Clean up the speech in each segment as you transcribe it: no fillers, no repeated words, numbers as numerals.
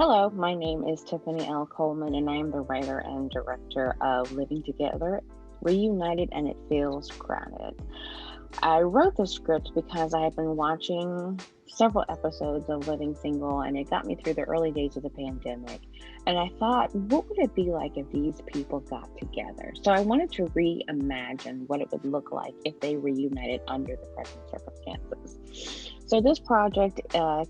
Hello, my name is Tiffany L. Coleman, and I am the writer and director of Living Together, Reunited, and It Feels Grounded. I wrote the script because I had been watching several episodes of Living Single, and it got me through the early days of the pandemic. And I thought, what would it be like if these people got together? So I wanted to reimagine what it would look like if they reunited under the present circumstances. So this project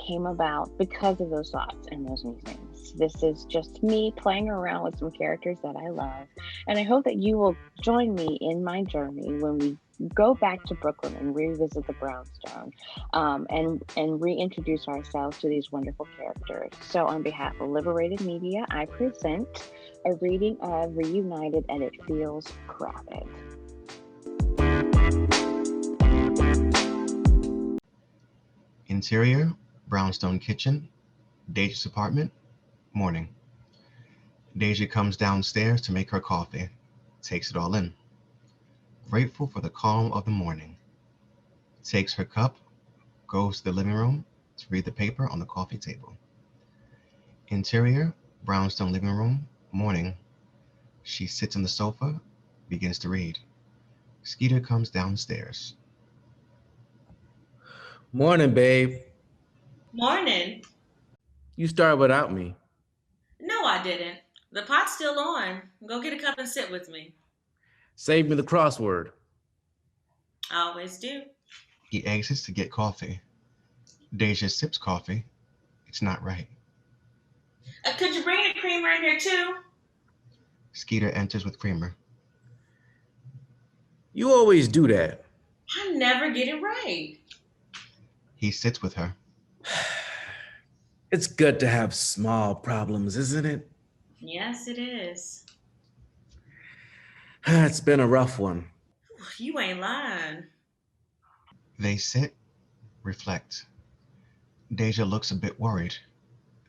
came about because of those thoughts and those musings. This is just me playing around with some characters that I love, and I hope that you will join me in my journey when we go back to Brooklyn and revisit the brownstone, and reintroduce ourselves to these wonderful characters. So, on behalf of Liberated Media, I present a reading of Reunited, and It Feels Crowded. Interior, brownstone kitchen, Deja's apartment, morning. Deja comes downstairs to make her coffee, takes it all in. Grateful for the calm of the morning. Takes her cup, goes to the living room to read the paper on the coffee table. Interior, brownstone living room, morning. She sits on the sofa, begins to read. Skeeter comes downstairs. Morning, babe. Morning. You started without me. No, I didn't. The pot's still on. Go get a cup and sit with me. Save me the crossword. I always do. He exits to get coffee. Deja sips coffee. It's not right. Could you bring a creamer in here too? Skeeter enters with creamer. You always do that. I never get it right. He sits with her. It's good to have small problems, isn't it? Yes, it is. It's been a rough one. You ain't lying. They sit, reflect. Deja looks a bit worried.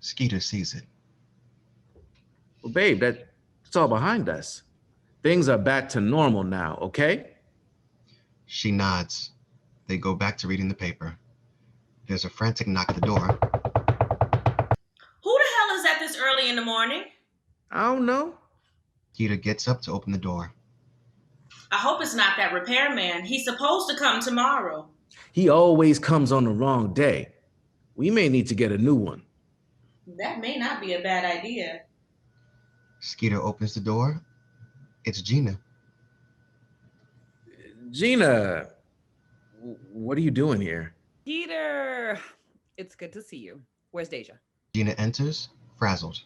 Skeeter sees it. Well, babe, that's all behind us. Things are back to normal now, okay? She nods. They go back to reading the paper. There's a frantic knock at the door. Who the hell is at this early in the morning? I don't know. Skeeter gets up to open the door. I hope it's not that repairman. He's supposed to come tomorrow. He always comes on the wrong day. We may need to get a new one. That may not be a bad idea. Skeeter opens the door. It's Gina. Gina, what are you doing here? Peter, it's good to see you. Where's Deja? Gina enters, frazzled.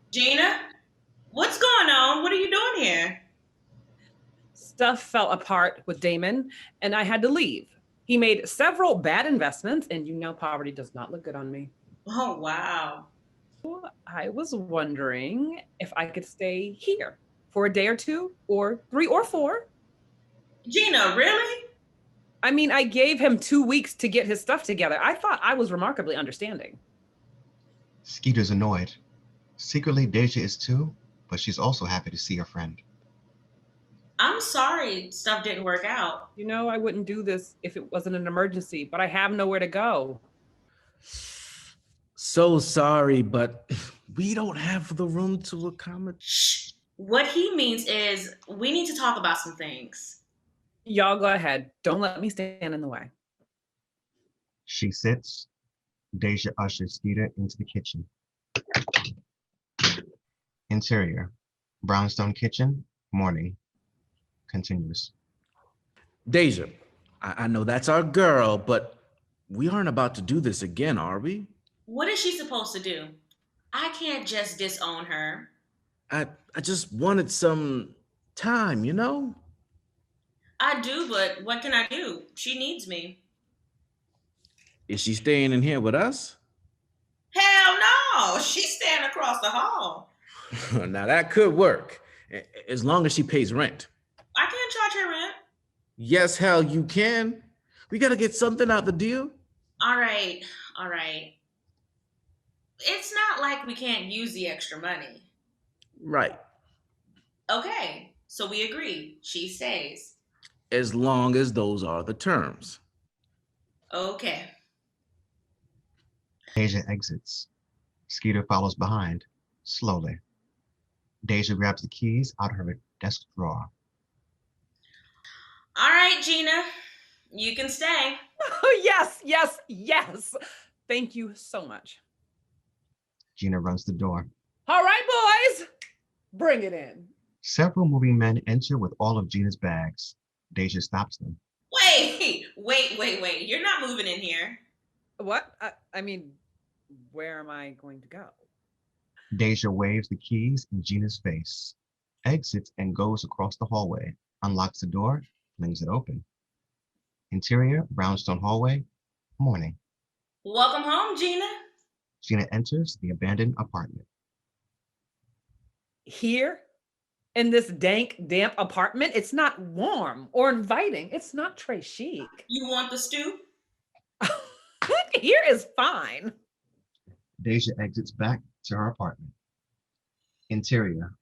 Gina? What's going on? What are you doing here? Stuff fell apart with Damon, and I had to leave. He made several bad investments, and you know poverty does not look good on me. Oh, wow. I was wondering if I could stay here for a day or two, or 3 or 4. Gina, really? I mean, I gave him 2 weeks to get his stuff together. I thought I was remarkably understanding. Skeeter's annoyed. Secretly, Deja is too, but she's also happy to see her friend. I'm sorry stuff didn't work out. You know, I wouldn't do this if it wasn't an emergency, but I have nowhere to go. So sorry, but we don't have the room to accommodate. Shh. What he means is we need to talk about some things. Y'all go ahead. Don't let me stand in the way. She sits. Deja ushers Skeeter into the kitchen. Interior, brownstone kitchen, morning. Continues. Deja, I know that's our girl, but we aren't about to do this again, are we? What is she supposed to do? I can't just disown her. I just wanted some time, you know? I do, but what can I do? She needs me. Is she staying in here with us? Hell no! She's staying across the hall. Now that could work, as long as she pays rent. I can't charge her rent. Yes, hell, you can. We gotta get something out the deal. All right. It's not like we can't use the extra money. Right. Okay, so we agree. She stays. As long as those are the terms. Okay. Deja exits. Skeeter follows behind, slowly. Deja grabs the keys out of her desk drawer. All right, Gina, you can stay. Oh, yes, yes, yes. Thank you so much. Gina runs the door. All right, boys, bring it in. Several moving men enter with all of Gina's bags. Deja stops them. Wait. You're not moving in here. What? I mean, where am I going to go? Deja waves the keys in Gina's face, exits and goes across the hallway, unlocks the door, flings it open. Interior, brownstone hallway, morning. Welcome home, Gina. Gina enters the abandoned apartment. Here? In this dank, damp apartment? It's not warm or inviting. It's not très chic. You want the stew? Here is fine. Deja exits back to her apartment. Interior,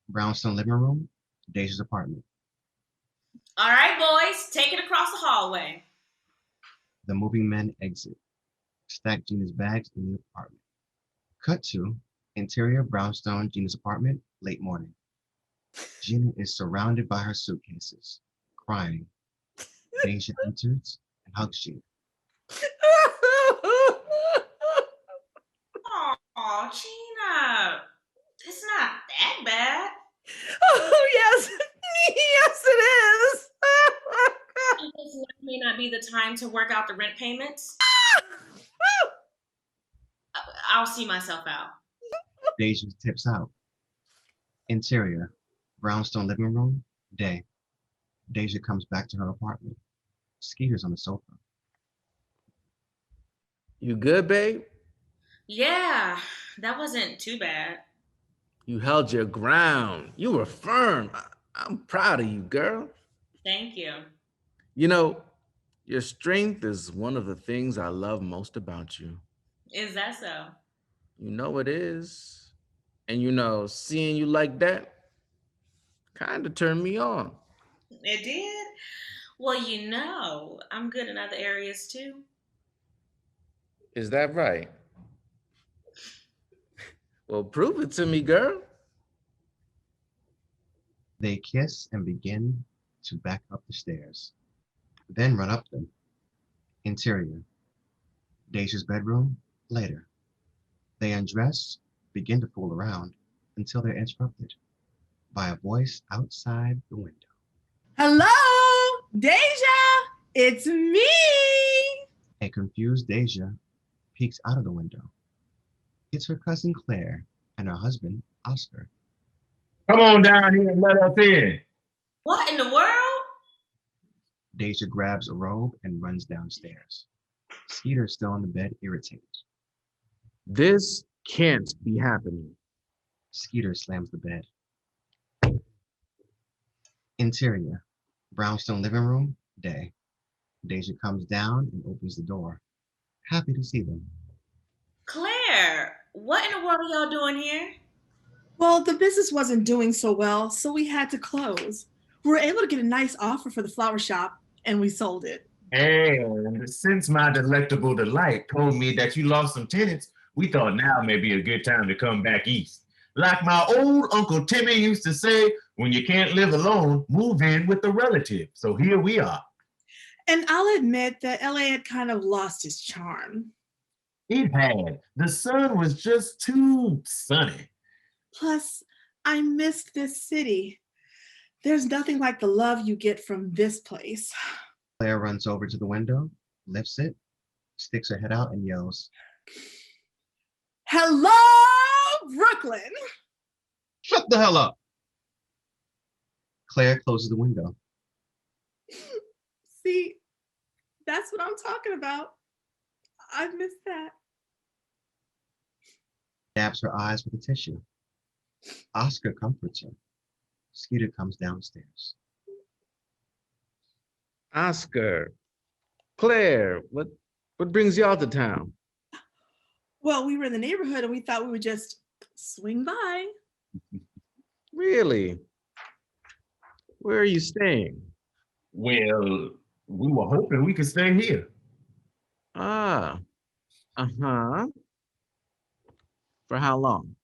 brownstone living room, Deja's apartment. All right, boys, take it across the hallway. The moving men exit, stack Gina's bags in the apartment. Cut to interior, brownstone, Gina's apartment, late morning. Gina is surrounded by her suitcases, crying. Deja enters and hugs Gina. Oh, Gina, it's not that bad. Oh, yes. Yes, it is. This may not be the time to work out the rent payments. I'll see myself out. Deja tips out. Interior, brownstone living room, day. Deja comes back to her apartment. Skeeter's on the sofa. You good, babe? Yeah, that wasn't too bad. You held your ground. You were firm. I'm proud of you, girl. Thank you. You know, your strength is one of the things I love most about you. Is that so? You know it is. And you know, seeing you like that kind of turned me on. It did? Well, you know, I'm good in other areas too. Is that right? Well, prove it to me, girl. They kiss and begin to back up the stairs, then run up them. Interior, Deja's bedroom, later. They undress, begin to fool around until they're interrupted by a voice outside the window. Hello, Deja, it's me. A confused Deja peeks out of the window. It's her cousin Claire and her husband, Oscar. Come on down here and let us in. What in the world? Deja grabs a robe and runs downstairs. Skeeter's still on the bed, irritated. This can't be happening. Skeeter slams the bed. Interior, brownstone living room, day. Deja comes down and opens the door. Happy to see them. Claire, what in the world are y'all doing here? Well, the business wasn't doing so well, so we had to close. We were able to get a nice offer for the flower shop, and we sold it. And since my delectable delight told me that you lost some tenants, we thought now may be a good time to come back east. Like my old Uncle Timmy used to say, when you can't live alone, move in with a relative. So here we are. And I'll admit that LA had kind of lost its charm. It had. The sun was just too sunny. Plus, I missed this city. There's nothing like the love you get from this place. Claire runs over to the window, lifts it, sticks her head out and yells, Hello, Brooklyn. "Shut the hell up!" Claire closes the window. See, that's what I'm talking about. I missed that. Dabs her eyes with a tissue. Oscar comforts her. Skeeter comes downstairs. Oscar, Claire, what brings y'all to town? Well, we were in the neighborhood and we thought we would just swing by. Really? Where are you staying? Well, we were hoping we could stay here. Ah, uh-huh. For how long?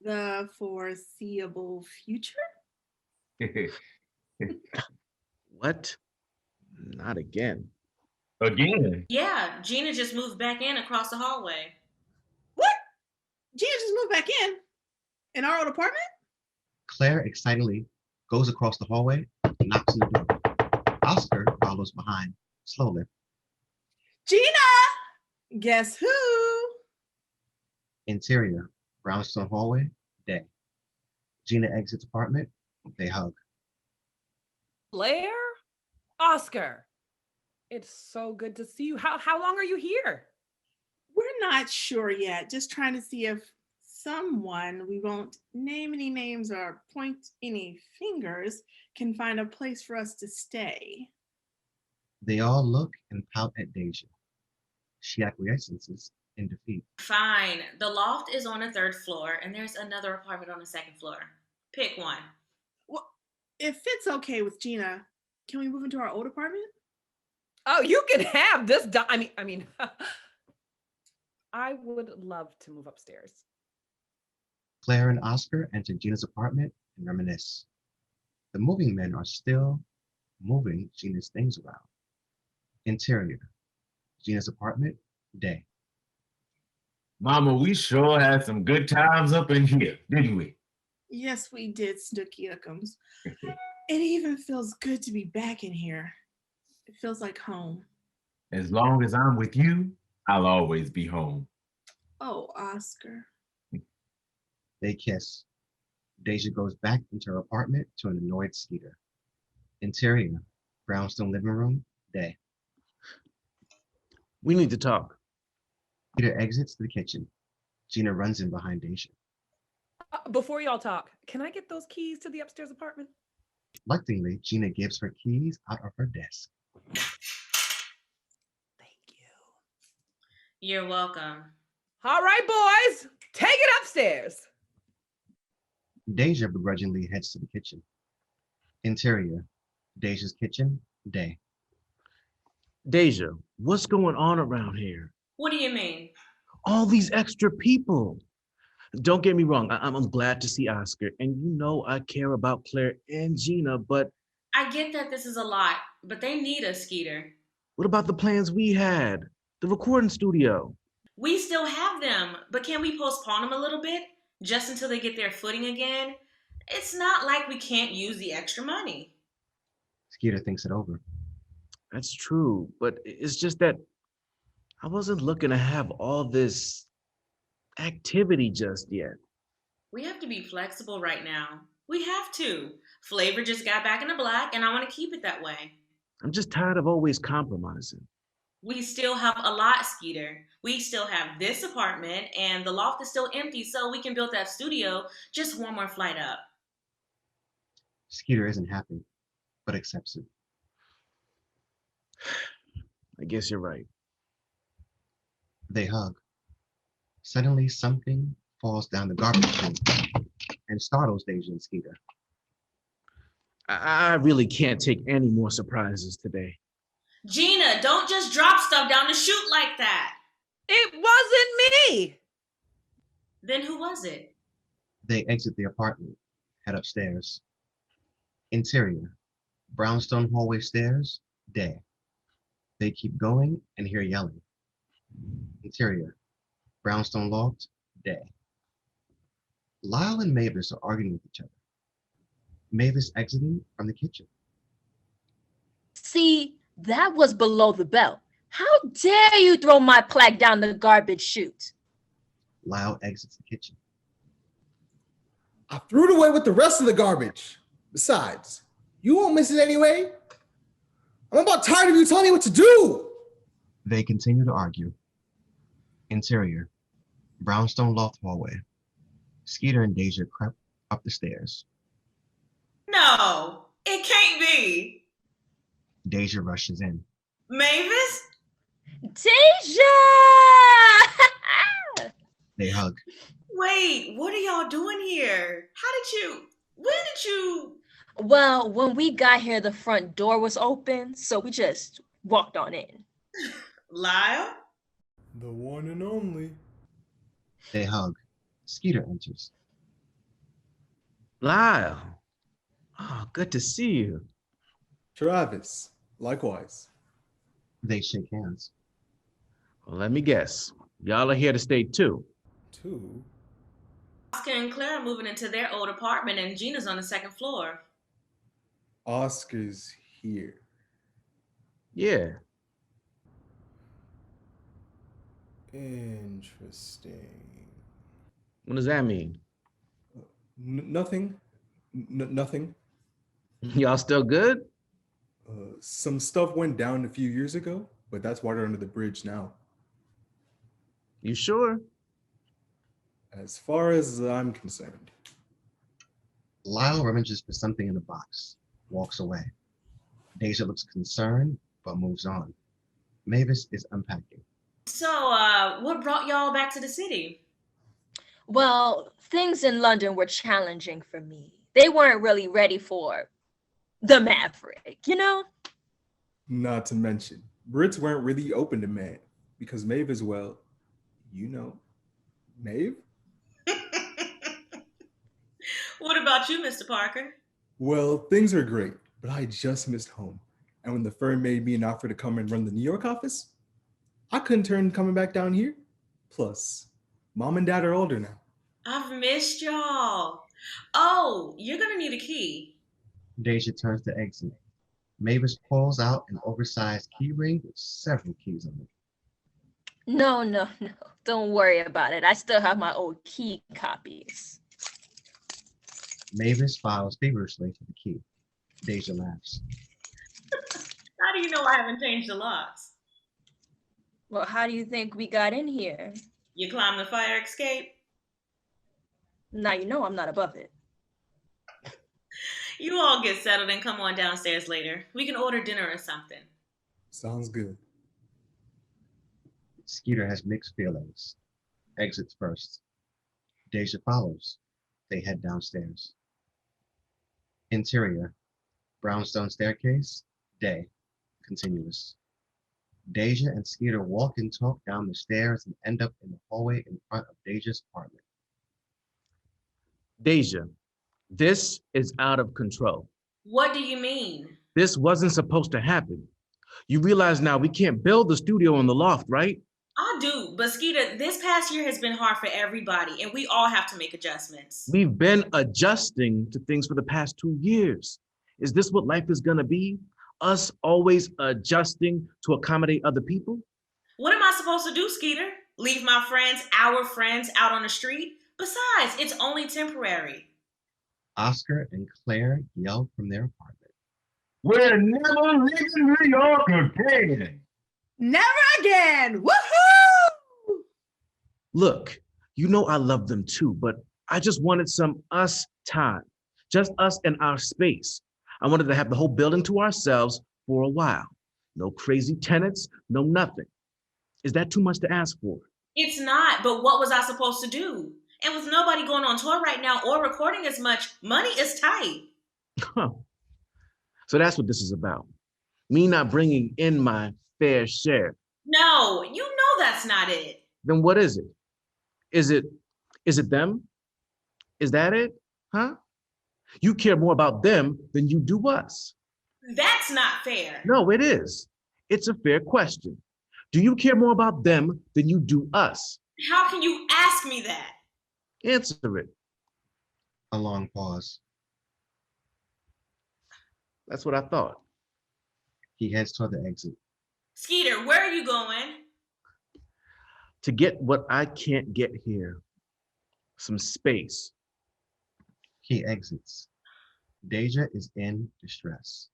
The foreseeable future? What? Not again. Again. Yeah, Gina just moved back in across the hallway. What? Gina just moved back in our old apartment? Claire excitedly goes across the hallway and knocks on the door. Oscar follows behind, slowly. Gina! Guess who? Interior, brownstone hallway, day. Gina exits apartment. They hug. Claire? Oscar, it's so good to see you. How long are you here? We're not sure yet. Just trying to see if someone, we won't name any names or point any fingers, can find a place for us to stay. They all look and pout at Deja. She acquiesces in defeat. Fine. The loft is on the 3rd floor, and there's another apartment on the 2nd floor. Pick one. Well, if it's okay with Gina, can we move into our old apartment? Oh, you can have this. I mean, I would love to move upstairs. Claire and Oscar enter Gina's apartment and reminisce. The moving men are still moving Gina's things around. Interior, Gina's apartment, day. Mama, we sure had some good times up in here, didn't we? Yes, we did, Snooky Uckums. It even feels good to be back in here. It feels like home. As long as I'm with you, I'll always be home. Oh, Oscar. They kiss. Deja goes back into her apartment to an annoyed Skeeter. Interior, brownstone living room, day. We need to talk. Skeeter exits to the kitchen. Gina runs in behind Deja. Before y'all talk, can I get those keys to the upstairs apartment? Reluctantly, Gina gives her keys out of her desk. Thank you. You're welcome. All right, boys, take it upstairs. Deja begrudgingly heads to the kitchen. Interior, Deja's kitchen, day. Deja, what's going on around here? What do you mean? All these extra people. Don't get me wrong, I'm glad to see Oscar, and you know I care about Claire and Gina, but I get that this is a lot, but they need us, Skeeter. what about the plans we had? The recording studio? We still have them, but can we postpone them a little bit? Just until they get their footing again? It's not like we can't use the extra money. Skeeter thinks it over. That's true, but it's just that I wasn't looking to have all this activity just yet. We have to be flexible right now. We have to. Flavor just got back in the black, and I want to keep it that way. I'm just tired of always compromising. We still have a lot, Skeeter. We still have this apartment, and the loft is still empty, so we can build that studio just one more flight up. Skeeter isn't happy, but accepts it. I guess you're right. They hug. Suddenly, something falls down the garbage chute and startles Deja and Skeeter. I really can't take any more surprises today. Gina, don't just drop stuff down the chute like that. It wasn't me. Then who was it? They exit the apartment, head upstairs. Interior, brownstone hallway stairs, day. They keep going and hear yelling. Interior, brownstone loft, day. Lyle and Mavis are arguing with each other. Mavis exiting from the kitchen. See, that was below the belt. How dare you throw my plaque down the garbage chute? Lyle exits the kitchen. I threw it away with the rest of the garbage. Besides, you won't miss it anyway. I'm about tired of you telling me what to do. They continue to argue. Interior, brownstone loft hallway. Skeeter and Deja crept up the stairs. No, it can't be. Deja rushes in. Mavis? Deja! They hug. Wait, what are y'all doing here? When did you? Well, when we got here, the front door was open, so we just walked on in. Lyle? The one and only. They hug. Skeeter enters. Lyle. Oh, good to see you. Travis, likewise. They shake hands. Well, let me guess. Y'all are here to stay too. Two. Oscar and Claire are moving into their old apartment, and Gina's on the second floor. Oscar's here. Yeah. Interesting. What does that mean? Nothing. Nothing. Y'all still good? Some stuff went down a few years ago, but that's water under the bridge now. You sure? As far as I'm concerned. Lyle rummages for something in the box, walks away. Deja looks concerned, but moves on. Mavis is unpacking. So, what brought y'all back to the city? Well, things in London were challenging for me. They weren't really ready for the Maverick, you know? Not to mention, Brits weren't really open to man because Maeve is, well, you know, Maeve? What about you, Mr. Parker? Well, things are great, but I just missed home. And when the firm made me an offer to come and run the New York office, I couldn't turn coming back down here. Plus, mom and dad are older now. I've missed y'all. Oh, you're gonna need a key. Deja turns to exit. Mavis pulls out an oversized key ring with several keys on it. No. Don't worry about it. I still have my old key copies. Mavis files feverishly for the key. Deja laughs. How do you know I haven't changed the locks? Well, how do you think we got in here? You climbed the fire escape? Now you know I'm not above it. You all get settled and come on downstairs later. We can order dinner or something. Sounds good. Skeeter has mixed feelings. Exits first. Deja follows. They head downstairs. Interior. Brownstone staircase. Day. Continuous. Deja and Skeeter walk and talk down the stairs and end up in the hallway in front of Deja's apartment. Deja, this is out of control. What do you mean? This wasn't supposed to happen. You realize now we can't build the studio in the loft, right? I do, but Skeeter, this past year has been hard for everybody, and we all have to make adjustments. We've been adjusting to things for the past 2 years. Is this what life is gonna be? Us always adjusting to accommodate other people? What am I supposed to do, Skeeter? Leave my friends, our friends, out on the street? Besides, it's only temporary. Oscar and Claire yell from their apartment. We're never leaving New York again. Never again. Woohoo! Look, you know I love them too, but I just wanted some us time. Just us and our space. I wanted to have the whole building to ourselves for a while. No crazy tenants, no nothing. Is that too much to ask for? It's not, but what was I supposed to do? And with nobody going on tour right now or recording as much, money is tight. Huh. So that's what this is about. Me not bringing in my fair share. No, you know that's not it. Then what is it? Is it them? Is that it? Huh? You care more about them than you do us. That's not fair. No, it is. It's a fair question. Do you care more about them than you do us? How can you ask me that? Answer it. A long pause. That's what I thought. He heads toward the exit. Skeeter, where are you going? To get what I can't get here. Some space. He exits. Deja is in distress.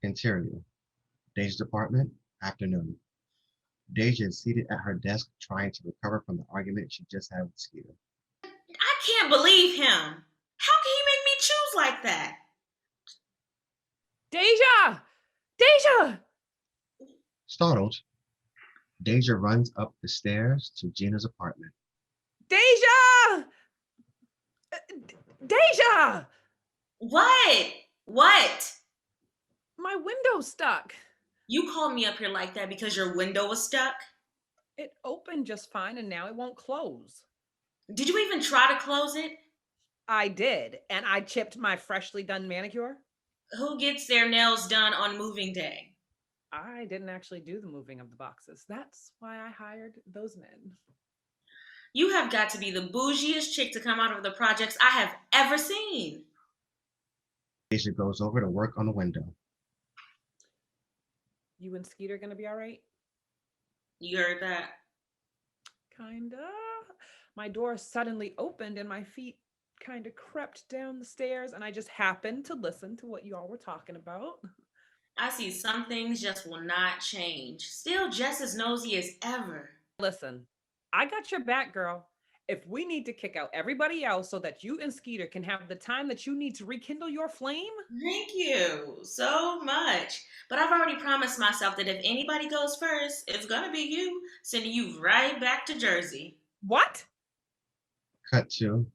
Interior. Deja's apartment, afternoon. Deja is seated at her desk trying to recover from the argument she just had with Skeeter. I can't believe him. How can he make me choose like that? Deja! Deja! Startled, Deja runs up the stairs to Gina's apartment. Deja! Deja! What? What? My window's stuck. You called me up here like that because your window was stuck? It opened just fine and now it won't close. Did you even try to close it? I did, and I chipped my freshly done manicure. Who gets their nails done on moving day? I didn't actually do the moving of the boxes. That's why I hired those men. You have got to be the bougiest chick to come out of the projects I have ever seen. Deja goes over to work on the window. You and Skeeter gonna be all right? You heard that? Kinda. My door suddenly opened and my feet kind of crept down the stairs, and I just happened to listen to what you all were talking about. I see some things just will not change. Still just as nosy as ever. Listen, I got your back, girl. If we need to kick out everybody else so that you and Skeeter can have the time that you need to rekindle your flame. Thank you so much. But I've already promised myself that if anybody goes first, it's gonna be you, sending you right back to Jersey. What? Cut to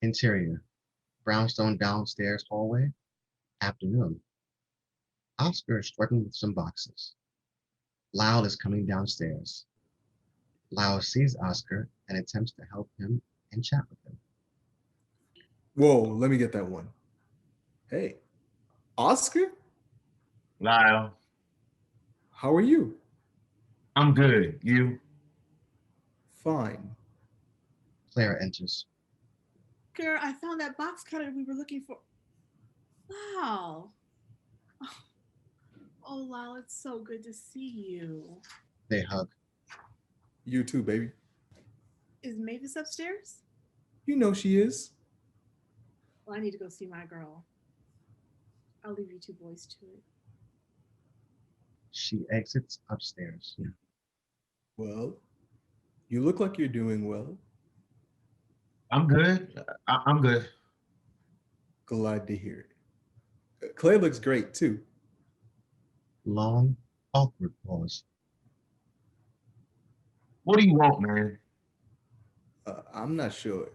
interior. Brownstone downstairs hallway. Afternoon. Oscar is struggling with some boxes. Lyle is coming downstairs. Lyle sees Oscar and attempts to help him and chat with him. Whoa, let me get that one. Hey, Oscar, Lyle, how are you? I'm good. You? Fine. Clara enters. Girl, I found that box cutter we were looking for. Wow. Oh, Lyle, it's so good to see you. They hug. You too, baby. Is Mavis upstairs? You know she is. Well, I need to go see my girl. I'll leave you two boys to it. She exits upstairs. Well, you look like you're doing well. I'm good. I'm good. Glad to hear it. Claire looks great too. Long, awkward pause. What do you want, man? I'm not sure.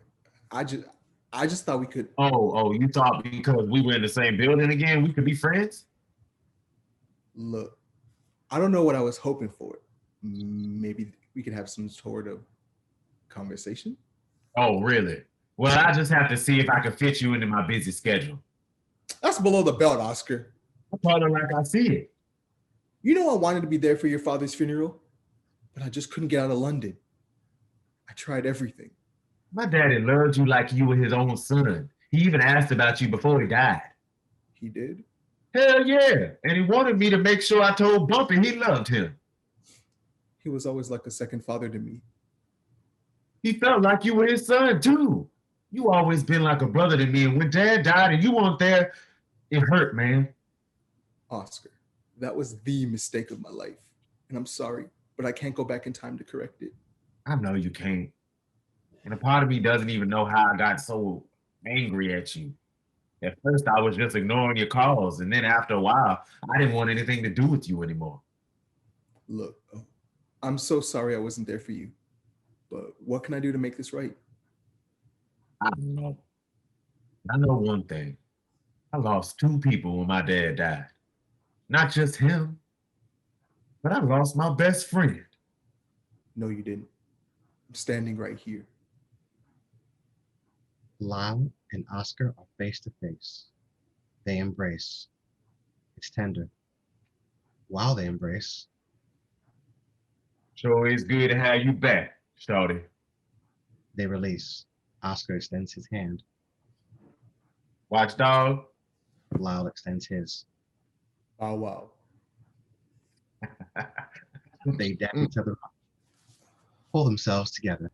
I just thought we could. Oh, you thought because we were in the same building again, we could be friends? Look, I don't know what I was hoping for. Maybe we could have some sort of conversation. Oh, really? Well, I just have to see if I can fit you into my busy schedule. That's below the belt, Oscar. I told her like I see it. You know I wanted to be there for your father's funeral, but I just couldn't get out of London. I tried everything. My daddy loved you like you were his own son. He even asked about you before he died. He did? Hell yeah. And he wanted me to make sure I told Bumpy he loved him. He was always like a second father to me. He felt like you were his son too. You always been like a brother to me, and when Dad died and you weren't there, it hurt, man. Oscar, that was the mistake of my life. And I'm sorry, but I can't go back in time to correct it. I know you can't. And a part of me doesn't even know how I got so angry at you. At first, I was just ignoring your calls, and then after a while, I didn't want anything to do with you anymore. Look, I'm so sorry I wasn't there for you. But what can I do to make this right? I don't know. I know one thing. I lost 2 people when my dad died. Not just him, but I lost my best friend. No, you didn't. I'm standing right here. Lyle and Oscar are face to face. They embrace. It's tender. While they embrace, Sure is good to have you back, Shouty. they release. Oscar extends his hand. Watchdog. Lyle extends his. Oh, wow. They dap each other up, pull themselves together.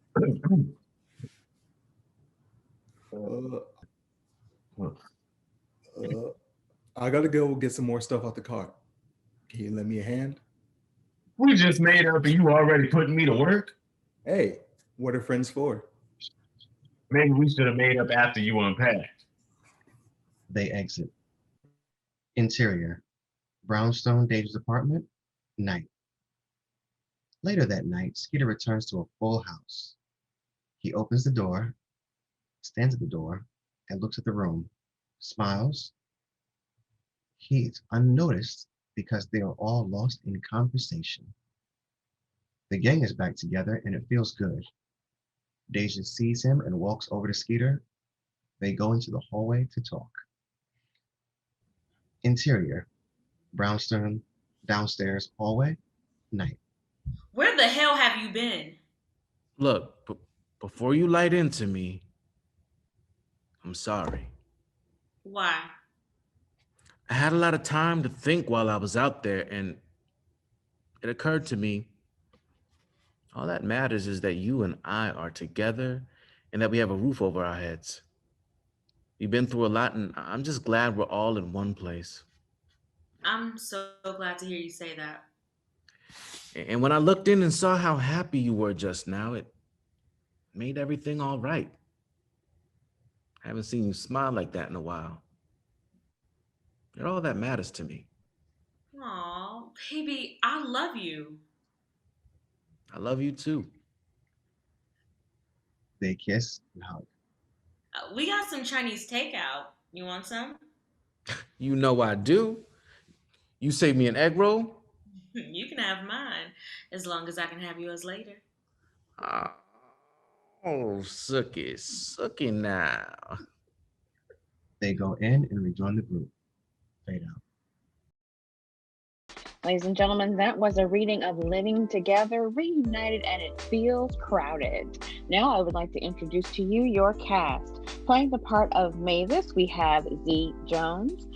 I gotta go get some more stuff out the car. Can you lend me a hand? We just made up and you already putting me to work? Hey, what are friends for? Maybe we should have made up after you unpacked. They exit. Interior. Brownstone Dave's apartment. Night. Later that night, Skeeter returns to a full house. He opens the door, stands at the door, and looks at the room, smiles. He's unnoticed because they are all lost in conversation. The gang is back together and it feels good. Deja sees him and walks over to Skeeter. They go into the hallway to talk. Interior, brownstone, downstairs hallway, night. Where the hell have you been? Look, before you light into me, I'm sorry. Why? I had a lot of time to think while I was out there, and it occurred to me, all that matters is that you and I are together and that we have a roof over our heads. We've been through a lot, and I'm just glad we're all in one place. I'm so glad to hear you say that. And when I looked in and saw how happy you were just now, it made everything all right. I haven't seen you smile like that in a while. You're all that matters to me. Aw, baby, I love you. I love you too. They kiss and hug. We got some Chinese takeout. You want some? You know I do. You save me an egg roll? You can have mine, as long as I can have yours later. Oh, Sookie now. They go in and rejoin the group. Fade out. Ladies and gentlemen, that was a reading of Living Together, Reunited, and It Feels Crowded. Now I would like to introduce to you your cast. Playing the part of Mavis, we have Z. Jones.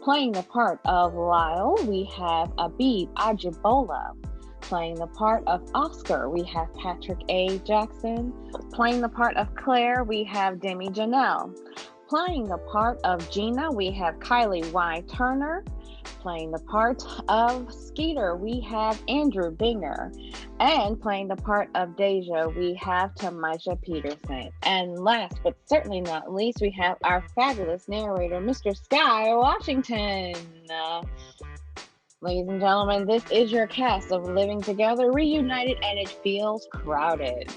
Playing the part of Lyle, we have Abib Ajibola. Playing the part of Oscar, we have Patrick A. Jackson. Playing the part of Claire, we have Demi Janelle. Playing the part of Gina, we have Kylie Y. Turner. Playing the part of Skeeter, we have Andrew Binger. And playing the part of Deja, we have Tameisha Peterson. And last but certainly not least, we have our fabulous narrator, Mr. Sky Washington. Ladies and gentlemen, this is your cast of Living Together, Reunited, and It Feels Crowded.